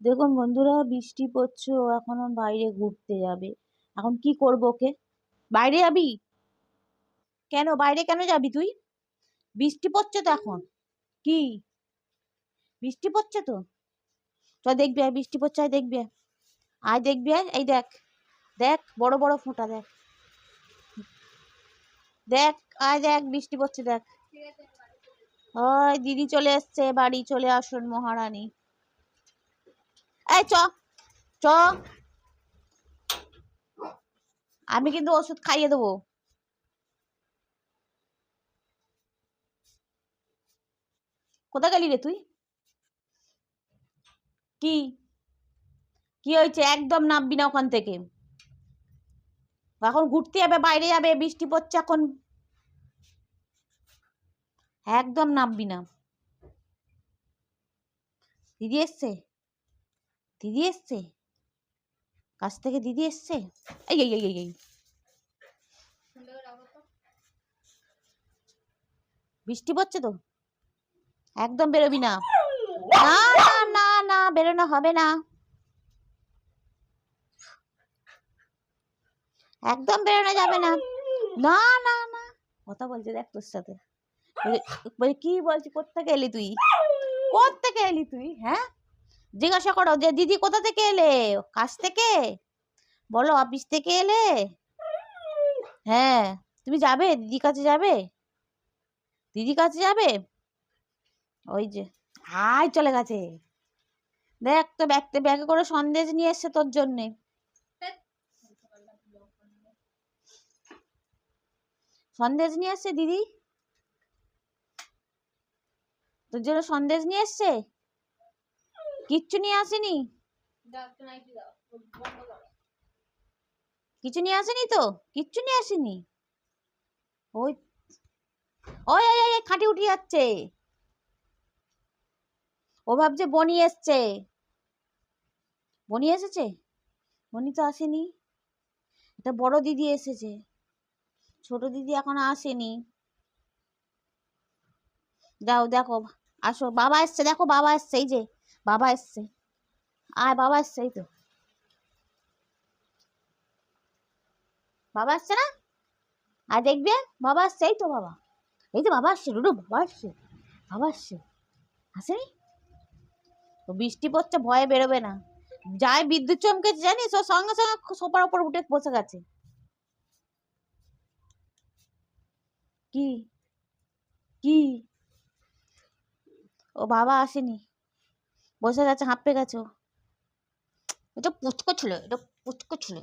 দেখুন বন্ধুরা, বৃষ্টি পড়ছে, ও এখনো বাইরে ঘুরতে যাবে। এখন কি করবো ওকে? বাইরে যাবি? কেন বাইরে কেন যাবি তুই? বৃষ্টি পড়ছে তো এখন। কি বৃষ্টি পড়ছে তো? চল দেখবি আয়, বৃষ্টি পড়ছে, আয় দেখবি আয়। আয় দেখবি আয়, এই দেখ, দেখ বড় বড় ফোঁটা, দেখ দেখ, আয় দেখ বৃষ্টি পড়ছে দেখ। ওই দিদি চলে এসছে, বাড়ি চলে আসুন মহারানী। এই চ, চ, আমি কিন্তু ওষুধ খাইয়ে দেবো। কোথায় গেলি রে তুই? কি কি হয়েছে? একদম নামবি না ওখান থেকে। এখন ঘুরতে যাবে, বাইরে যাবে, বৃষ্টি পড়ছে এখন, একদম নামবি না। দিদি এসছে, দিদি এসছে, কাছ থেকে দিদি এসছে। এই এই এই এই বৃষ্টি পড়ছে তো, একদম বেরোবি না। না না না না, বেরোনো হবে না, একদম বেরোনো যাবে না। না না না, কথা বলছে দেখ তোর সাথে। কি বলছি? কোত্থেকে এলি তুই? কোত্থেকে এলি তুই? হ্যাঁ, জিজ্ঞাসা করো যে দিদি কোথা থেকে এলে? কাছ থেকে বলো, অফিস থেকে এলে? হ্যাঁ, তুমি যাবে দিদি কাছে যাবে? দিদি কাছে যাবে? ওই যে, হাই চলে গেছে। দেখ তো ব্যাগে করে সন্দেশ নিয়ে এসছে তোর জন্যে। সন্দেশ নিয়ে এসছে দিদি, তোর জন্য সন্দেশ নিয়ে এসছে। কিচ্ছু নিয়ে আসেনি, কিছু নিয়ে আসেনি তো, কিচ্ছু নিয়ে আসেনি। ওই ওই খাটি উঠে যাচ্ছে, ও ভাবছে বনি এসছে। বনি এসেছে? বনি তো আসেনি, এটা বড় দিদি এসেছে, ছোট দিদি এখনো আসেনি। যাও দেখো, আসো, বাবা এসছে, দেখো বাবা এসছে, এই যে বাবা এসছে। আয়, বাবা এসছে, এই তো বাবা এসছে না? আর দেখবে, বাবা এসছে, এই তো বাবা, এই তো বাবা আসছে, রুডু বাবা আসছে, বাবা আসছে। আসেনি তো, বৃষ্টি পড়ছে, ভয়ে বেরোবে না। যাই বিদ্যুৎ চমকেছে জানিস, ও সঙ্গে সঙ্গে সোফার উপর উঠে বসে গেছে। কি কি ও বাবা আসেনি, বসে গেছে, হাঁপে গেছে ও। এটা পুচকো ছিল, এটা পুচকো ছিল।